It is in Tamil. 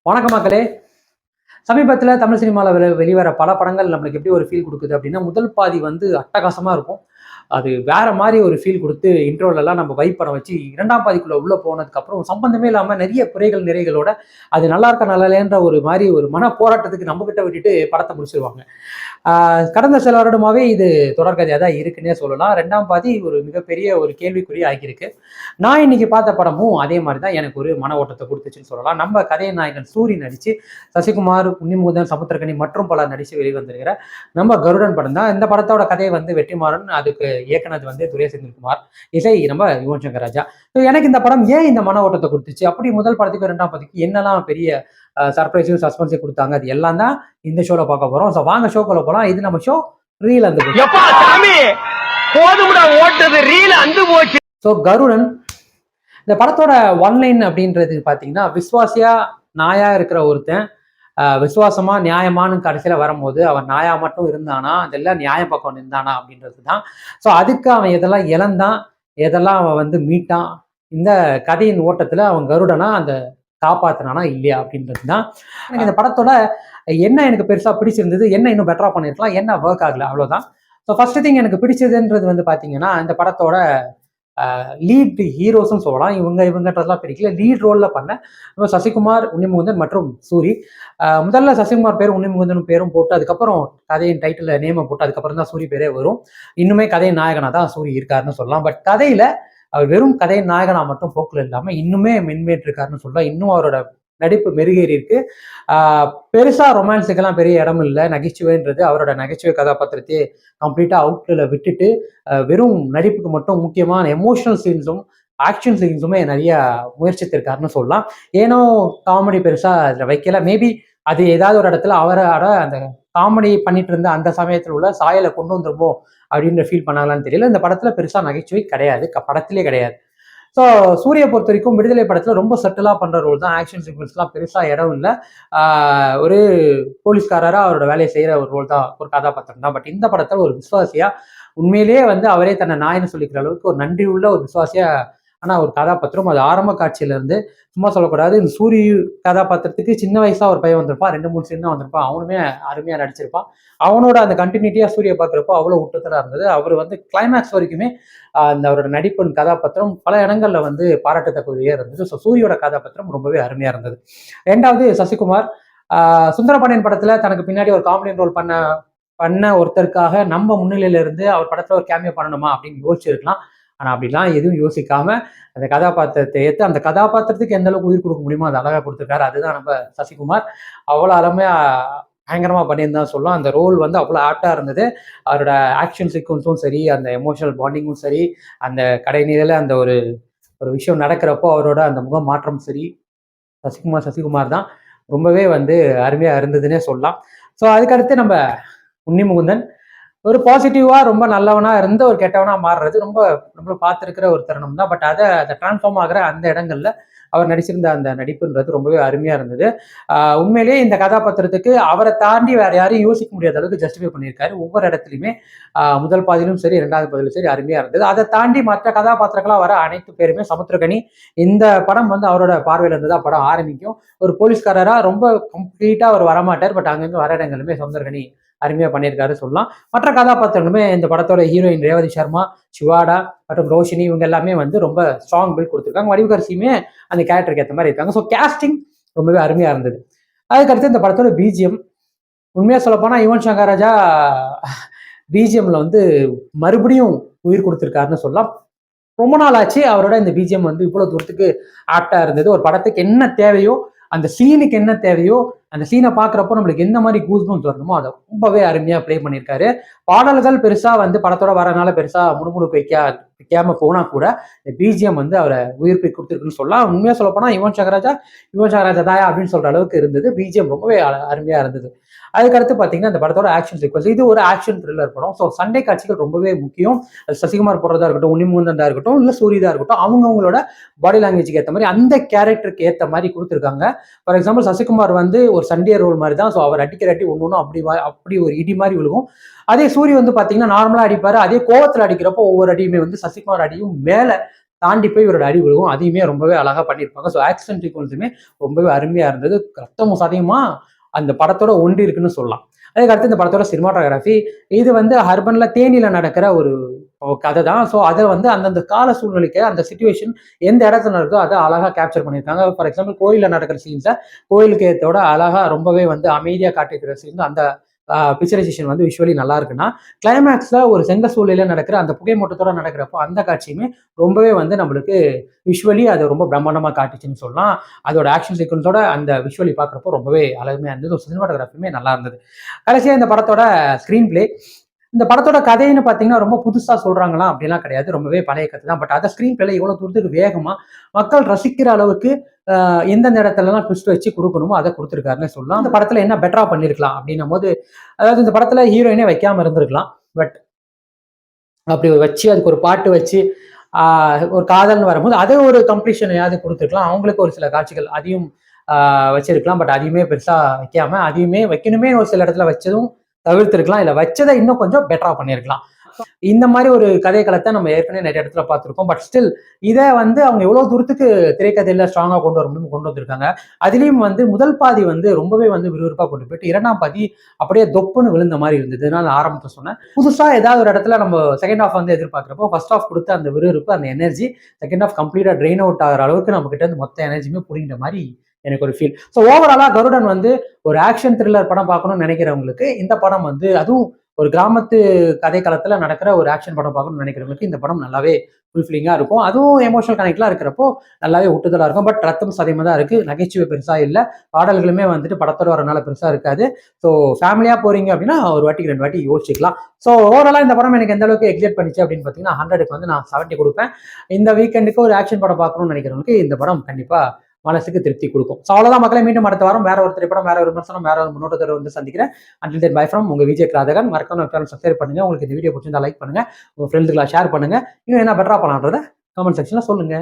வணக்கம் மக்களே. சமீபத்தில் தமிழ் சினிமாவில் வெளிவர பல படங்கள் நம்மளுக்கு எப்படி ஒரு ஃபீல் கொடுக்குது அப்படின்னா, முதல் பாதி வந்து அட்டகாசமாக இருக்கும். அது வேற மாதிரி ஒரு ஃபீல் கொடுத்து இன்ட்ரோலெல்லாம் நம்ம வைப் பண்ண வச்சு, இரண்டாம் பாதிக்குள்ள உள்ள போனதுக்கப்புறம் சம்பந்தமே இல்லாமல் நிறைய குறைகள் நிறைகளோட அது நல்லா இருக்க நல்லா இல்லைன்ற ஒரு மாதிரி ஒரு மன போராட்டத்துக்கு நம்ம கிட்ட விட்டுட்டு படத்தை முடிச்சிருவாங்க. கடந்த சில வருடமாவே இது தொடர்கதையாக தான் இருக்குன்னே சொல்லலாம். ரெண்டாம் பாதி ஒரு மிகப்பெரிய ஒரு கேள்விக்குறி ஆகியிருக்கு. நான் இன்னைக்கு பார்த்த படமும் அதே மாதிரி தான் எனக்கு ஒரு மன ஓட்டத்தை கொடுத்துச்சுன்னு சொல்லலாம். நம்ம கதை நாயகன் சூரி நடிச்சு, சசிகுமார், உன்னிமுகுந்தன், சமுத்திரக்கனி மற்றும் பலர் நடிச்சு வெளிவந்திருக்கிற நம்ம கருடன் படம் தான். இந்த படத்தோட கதையை வந்து வெற்றிமாறன், அதுக்கு இயக்குனது வந்து துரை செந்தில்குமார், இசை நம்ம யுவன் சங்கர் ராஜா. எனக்கு இந்த படம் ஏன் இந்த மன ஓட்டத்தை கொடுத்துச்சு, அப்படி முதல் படத்துக்கு இரண்டாம் படத்துக்கு என்னெல்லாம் பெரிய சர்ப்ரைஸையும் சஸ்பென்ஸையும் கொடுத்தாங்க, அது எல்லாம் தான் இந்த ஷோல பார்க்க போறோம். ஸோ வாங்க ஷோக்குள்ள போலாம். இது நம்ம ஷோ ரீல் அந்த ஸோ கருடன் இந்த படத்தோட ஒன்லைன் அப்படின்றது பார்த்தீங்கன்னா, விஸ்வாசியா நாயா இருக்கிற ஒருத்தன் விசுவாசமா நியாயமானு கடைசியில வரும்போது அவன் நாயா மட்டும் இருந்தானா, அதெல்லாம் நியாய பக்கம் இருந்தானா அப்படின்றது தான். ஸோ அதுக்கு அவன் எதெல்லாம் இழந்தான், எதெல்லாம் அவன் வந்து மீட்டான், இந்த கதையின் ஓட்டத்துல அவன் கருடனா அந்த காப்பாத்தினானா இல்லையா அப்படின்றது தான். எனக்கு இந்த படத்தோட என்ன எனக்கு பெருசா பிடிச்சிருந்தது, என்ன இன்னும் பெட்டரா பண்ணிருக்கலாம், என்ன ஒர்க் ஆகல, அவ்வளவுதான். ஸோ ஃபர்ஸ்ட் திங் எனக்கு பிடிச்சதுன்றது வந்து பாத்தீங்கன்னா, இந்த படத்தோட லீட் ஹீரோஸ்ன்னு சொல்லலாம். இவங்கன்றதெல்லாம் பிடிக்கல. லீட் ரோல்ல பண்ண சசிகுமார், உன்னிமுகுந்தன் மற்றும் சூரி. முதல்ல சசிகுமார் பேரும் உன்னிமுகுந்தன் பேரும் போட்டு, அதுக்கப்புறம் கதையின் டைட்டில் நேமை போட்டு, அதுக்கப்புறம் தான் சூரி பேரே வரும். இன்னுமே கதையின் நாயகனா தான் சூரி இருக்காருன்னு சொல்லலாம். பட் கதையில அவர் வெறும் கதையின் நாயகனா மட்டும் போக்குல இல்லாம இன்னுமே மென்மேட் இருக்காருன்னு சொல்லலாம். இன்னும் அவரோட நடிப்பு மெருகேறி இருக்கு. பெருசா ரொமான்ஸுக்கெல்லாம் பெரிய இடம் இல்லை. நகைச்சுவைன்றது அவரோட நகைச்சுவை கதாபாத்திரத்தையே கம்ப்ளீட்டா அவுட்ல விட்டுட்டு வெறும் நடிப்புக்கு மட்டும் முக்கியமான எமோஷனல் சீன்ஸும் ஆக்ஷன் சீன்ஸுமே நிறைய முயற்சித்திருக்காருன்னு சொல்லலாம். ஏனோ காமெடி பெருசா அதில் வைக்கல. மேபி அது ஏதாவது ஒரு இடத்துல அவரோட அந்த காமெடி பண்ணிட்டு இருந்த அந்த சமயத்தில் உள்ள சாயலை கொண்டு வந்துருமோ அப்படின்ற ஃபீல் பண்ணாங்களான்னு தெரியல. இந்த படத்துல பெருசா நகைச்சுவை கிடையாது, படத்திலே கிடையாது. ஸோ சூரிய பொறுத்த வரைக்கும் விடுதலை படத்துல ரொம்ப செட்டிலா பண்ற ரோல் தான். ஆக்ஷன் சீக்வன்ஸ்லாம் பெருசா இடம் இல்லை. ஒரு போலீஸ்காரரா அவரோட வேலையை செய்யற ஒரு ரோல் தான், ஒரு கதாபாத்திரம் தான். பட் இந்த படத்துல ஒரு விசுவாசியா உண்மையிலேயே வந்து அவரே தன்னை நாயின்னு சொல்லிக்கிற அளவுக்கு ஒரு நன்றி உள்ள ஒரு விசுவாசியா ஆனா ஒரு கதாபாத்திரம். அது ஆரம்ப காட்சியில இருந்து சும்மா சொல்லக்கூடாது. இந்த சூரிய கதாபாத்திரத்துக்கு சின்ன வயசா ஒரு பையன் வந்திருப்பான், 2-3 சீன் தான் வந்திருப்பான். அவனுமே அருமையா நடிச்சிருப்பான். அவனோட அந்த கண்டினியூட்டியா சூரிய பார்க்குறப்போ அவ்வளோ விட்டுத்தரா இருந்தது. அவர் வந்து கிளைமேக்ஸ் வரைக்குமே அந்த அவரோட நடிப்பின் கதாபாத்திரம் பல இடங்கள்ல வந்து பாராட்டத்தக்கவையா இருந்தது. ஸோ சூரியோட கதாபாத்திரம் ரொம்பவே அருமையா இருந்தது. ரெண்டாவது சசிகுமார், சுந்தரபாண்டியன் படத்துல தனக்கு பின்னாடி ஒரு காமெடி ரோல் பண்ண ஒருத்தருக்காக நம்ம முன்னிலையில இருந்து அவர் படத்துல ஒரு கேமியோ பண்ணணுமா அப்படின்னு யோசிச்சிருக்கலாம். ஆனா அப்படிலாம் எதுவும் யோசிக்காம அந்த கதாபாத்திரத்தை ஏற்று அந்த கதாபாத்திரத்துக்கு எந்த அளவுக்கு உயிர் கொடுக்க முடியுமோ அது அழகா கொடுத்துருக்காரு. அதுதான் நம்ம சசிகுமார். அவ்வளோ அருமையா பயங்கரமா பண்ணியிருந்தான் சொல்லலாம். அந்த ரோல் வந்து அவ்வளோ ஆப்டா இருந்தது. அவரோட ஆக்ஷன் சீக்வன்ஸும் சரி, அந்த எமோஷனல் பாண்டிங்கும் சரி, அந்த கடைநிலையில அந்த ஒரு ஒரு விஷயம் நடக்கிறப்போ அவரோட அந்த முக மாற்றம் சரி, சசிகுமார் தான் ரொம்பவே வந்து அருமையா இருந்ததுன்னே சொல்லலாம். ஸோ அதுக்கடுத்து நம்ம உன்னிமுகுந்தன் ஒரு பாசிட்டிவா ரொம்ப நல்லவனா இருந்து ஒரு கெட்டவனா மாறுறது ரொம்ப நம்மள பார்த்துருக்கிற ஒரு தருணம் தான். பட் அதை டிரான்ஸ்ஃபார்ம் ஆகிற அந்த இடங்கள்ல அவர் நடிச்சிருந்த அந்த நடிப்புன்றது ரொம்பவே அருமையா இருந்தது. உண்மையிலேயே இந்த கதாபாத்திரத்துக்கு அவரை தாண்டி வேற யாரையும் யோசிக்க முடியாத அளவுக்கு ஜஸ்டிஃபை பண்ணியிருக்காரு. ஒவ்வொரு இடத்துலையுமே முதல் பாதியிலும் சரி, இரண்டாவது பாதியிலும் சரி அருமையா இருந்தது. அதை தாண்டி மற்ற கதாபாத்திரங்களா வர அனைத்து பேருமே சமுத்திரக்கனி. இந்த படம் வந்து அவரோட பார்வையில இருந்து தான் படம் ஆரம்பிக்கும். ஒரு போலீஸ்காரரா ரொம்ப கம்ப்ளீட்டா அவர் வரமாட்டார். பட் அங்கிருந்து வர இடங்களுமே சமுத்திரக்கனி அருமையா பண்ணியிருக்காரு சொல்லலாம். மற்ற கதாபாத்திரங்களுமே இந்த படத்தோட ஹீரோயின் ரேவதி சர்மா, சிவாடா மற்றும் ரோஷினி இவங்க எல்லாமே வந்து ரொம்ப ஸ்ட்ராங் பில்ட் கொடுத்துருக்காங்க. வடிவகரிசியுமே அந்த கேரக்டருக்கு ஏற்ற மாதிரி இருக்காங்க. ஸோ கேஸ்டிங் ரொம்பவே அருமையா இருந்தது. அதுக்கடுத்து இந்த படத்தோட பிஜிஎம், உண்மையா சொல்லப்போனா யுவன் சங்கர் ராஜா பிஜிஎம்ல வந்து மறுபடியும் உயிர் கொடுத்துருக்காருன்னு சொல்லலாம். ரொம்ப நாள் ஆச்சு அவரோட இந்த பிஜிஎம் வந்து இவ்வளவு தூரத்துக்கு ஆப்டா இருந்தது. ஒரு படத்துக்கு என்ன தேவையோ, அந்த சீனுக்கு என்ன தேவையோ, அந்த சீனை பார்க்குறப்போ நம்மளுக்கு எந்த மாதிரி கூஸ்பம்ஸ் வரணுமோ அதை ரொம்பவே அருமையா ப்ளே பண்ணியிருக்காரு. பாடல்கள் பெருசா வந்து படத்தோட வரனால பெருசா முணுமுணுக்கு வைக்காம போனா கூட இந்த பிஜிஎம் வந்து அவரை உயிர்ப்பை கொடுத்துருக்குன்னு சொல்லலாம். உண்மையா சொல்ல போனா யுவன் சங்கர் ராஜா தாயா அப்படின்னு சொல்ற அளவுக்கு இருந்தது. பிஜிஎம் ரொம்பவே அருமையா இருந்தது. அதுக்கடுத்து பார்த்தீங்கன்னா இந்த படத்தோட ஆக்ஷன் சீக்வன்ஸ், இது ஒரு ஆக்ஷன் த்ரில்லர் படம். ஸோ சண்டை காட்சிகள் ரொம்பவே முக்கியம். அது சசிகுமார் போடுறதா இருக்கட்டும், உன்னிமுகுந்தன் இருக்கட்டும், இல்லை சூரிதா இருக்கட்டும், அவங்கவுங்களோட பாடி லாங்குவேஜுக்கு ஏற்ற மாதிரி அந்த கேரக்டருக்கு ஏற்ற மாதிரி கொடுத்துருக்காங்க. ஃபார் எக்ஸாம்பிள் சசிகுமார் வந்து ஒரு சண்டே ரோல் மாதிரி தான். ஸோ அவர் அடிக்கிற அடி ஒன்று ஒன்றும் அப்படி ஒரு இடி மாதிரி விழுகும். அதே சூரிய வந்து பார்த்தீங்கன்னா நார்மலாக அடிப்பார். அதே கோவத்தில் அடிக்கிறப்போ ஒவ்வொரு அடியுமே வந்து சசிகுமார் அடியும் மேலே தாண்டி போய் இவரோட அடி விழுகும். அதையுமே ரொம்பவே அழகாக பண்ணியிருப்பாங்க. ஸோ ஆக்ஷன் சீக்வன்ஸுமே ரொம்பவே அருமையாக இருந்தது. ரத்தமும் சதையுமா அந்த படத்தோட ஒன்றி இருக்குன்னு சொல்லலாம். அதுக்கடுத்து இந்த படத்தோட சினிமாட்டோகிராஃபி, இது வந்து அர்பன்ல தேனியில நடக்கிற ஒரு கதை தான். ஸோ அதை வந்து அந்தந்த கால சூழ்நிலைக்கு அந்த சிச்சுவேஷன் எந்த இடத்துல இருக்கோ அதை அழகா கேப்சர் பண்ணியிருக்காங்க. ஃபார் எக்ஸாம்பிள் கோயிலில் நடக்கிற சீன்ஸை கோயிலுக்கு ஏற்றோட அழகா ரொம்பவே வந்து அமைதியாக காட்டியிருக்கிற சீன்ஸ் அந்த பிக்சரைசேஷன் வந்து விஷுவலி நல்லா இருக்குன்னா, கிளைமேக்ஸ்ல ஒரு செங்க சூழ்நிலையில நடக்கிற அந்த புகைமூட்டத்தோட நடக்கிறப்போ அந்த காட்சியுமே ரொம்பவே வந்து நம்மளுக்கு விஷுவலி அதை ரொம்ப பிரம்மாண்டமா காட்டுச்சுன்னு சொல்லலாம். அதோட ஆக்ஷன் சீக்வன்ஸோட அந்த விஷுவலி பார்க்குறப்போ ரொம்பவே அழகுமையா இருந்தது. சினிமாட்டோகிராஃபியுமே நல்லா இருந்தது. கடைசியா இந்த படத்தோட ஸ்கிரீன் பிளே, இந்த படத்தோட கதைன்னு பார்த்தீங்கன்னா ரொம்ப புதுசா சொல்றாங்களா அப்படிலாம் கிடையாது. ரொம்பவே பழைய கதை தான். பட் அதை ஸ்கிரீன் பிளேல இவ்வளவு தூரத்துக்கு வேகமா மக்கள் ரசிக்கிற அளவுக்கு எந்தெந்த இடத்துலலாம் ட்விஸ்ட் வச்சு கொடுக்கணுமோ அதை கொடுத்துருக்காருன்னு சொல்லலாம். அந்த படத்துல என்ன பெட்டரா பண்ணிருக்கலாம் அப்படின்னும் போது, அதாவது இந்த படத்துல ஹீரோயினே வைக்காம இருந்திருக்கலாம். பட் அப்படி வச்சு அதுக்கு ஒரு பாட்டு வச்சு ஒரு காதல்னு வரும்போது அதே ஒரு கம்ப்ளீஷனையாவது கொடுத்துருக்கலாம். அவங்களுக்கு ஒரு சில காட்சிகள் அதையும் வச்சிருக்கலாம். பட் அதையுமே பெருசா வைக்காம அதையுமே வைக்கணுமே ஒரு சில இடத்துல வச்சதும் தவிர்த்திருக்கலாம். இல்ல வச்சதை இன்னும் கொஞ்சம் பெட்டரா பண்ணியிருக்கலாம். இந்த மாதிரி ஒரு கதைக்களத்தை நம்ம ஏற்கனவே நிறைய இடத்துல பார்த்துருக்கோம். பட் ஸ்டில் இதை வந்து அவங்க எவ்வளவு தூரத்துக்கு திரைக்கதையில ஸ்ட்ராங்கா கொண்டு வர முடியும் கொண்டு வந்திருக்காங்க. அதுலயும் வந்து முதல் பாதி வந்து ரொம்பவே வந்து விறுவிறுப்பா கொண்டு போயிட்டு, இரண்டாம் பாதி அப்படியே தொப்புன்னு விழுந்த மாதிரி இருந்தது. நான் ஆரம்பத்தில் சொன்னேன், புதுசா ஏதாவது ஒரு இடத்துல நம்ம செகண்ட் ஹாஃப் வந்து எதிர்பார்க்கிறப்போ ஃபர்ஸ்ட் ஹாஃப் கொடுத்த அந்த விறுவிறுப்பு, அந்த எனர்ஜி செகண்ட் ஹாஃப் கம்ப்ளீட்டா ட்ரெயின் அவுட் ஆகிற அளவுக்கு நம்ம கிட்ட இருந்து மொத்த எனர்ஜியுமே புரியுற மாதிரி எனக்கு ஒரு ஃபீல். ஸோ ஓவராலா கருடன் வந்து ஒரு ஆக்ஷன் த்ரில்லர் படம் பார்க்கணும்னு நினைக்கிறவங்களுக்கு இந்த படம் வந்து, அதுவும் ஒரு கிராமத்து கதை களத்துல நடக்கிற ஒரு ஆக்ஷன் படம் பார்க்கணும்னு நினைக்கிறவங்களுக்கு இந்த படம் நல்லாவே ஃபுல்ஃபில்லிங்கா இருக்கும். அதுவும் எமோஷனல் கனெக்ட்லாம் இருக்கிறப்போ நல்லாவே ஒட்டுதலா இருக்கும். பட் ரத்தம் சதையமா தான் இருக்கு. நகைச்சுவை பெருசா இல்லை. பாடல்களுமே வந்துட்டு படத்தோட வரனால பெருசா இருக்காது. ஸோ ஃபேமிலியா போறீங்க அப்படின்னா ஒரு வாட்டிக்கு 2 வாட்டி யோசிச்சுக்கலாம். ஸோ ஓவராலா இந்த படம் எனக்கு எந்த அளவுக்கு எக்ஸைட் பண்ணிச்சு அப்படின்னு பார்த்தீங்கன்னா 100க்கு வந்து நான் 70 கொடுப்பேன். இந்த வீக்கெண்டுக்கு ஒரு ஆக்ஷன் படம் பார்க்கணும்னு நினைக்கிறவங்களுக்கு இந்த படம் கண்டிப்பா மனசுக்கு திருப்தி கொடுக்கும். ஸோ அவ்வளோதான் மக்களை, மீண்டும் அடுத்த வாரம் வேற ஒரு திரைப்படம், வேற ஒரு விமர்சனம், வேற ஒரு முன்னோட்டத்தோட வந்து சந்திக்கிறேன். அண்டில் தென் பை ஃப்ரம் உங்க விஜய் கிராதகன். மறக்காம சேனல் சப்ஸ்கிரைப் பண்ணுங்க. உங்களுக்கு இந்த வீடியோ பிடிச்சிருந்தா லைக் பண்ணுங்க, உங்க ஃப்ரெண்ட்ஸுக்கு ஷேர் பண்ணுங்க. இன்னும் என்ன பெட்டரா பண்ணலான்றத கமெண்ட் செக்ஷன்ல சொல்லுங்க.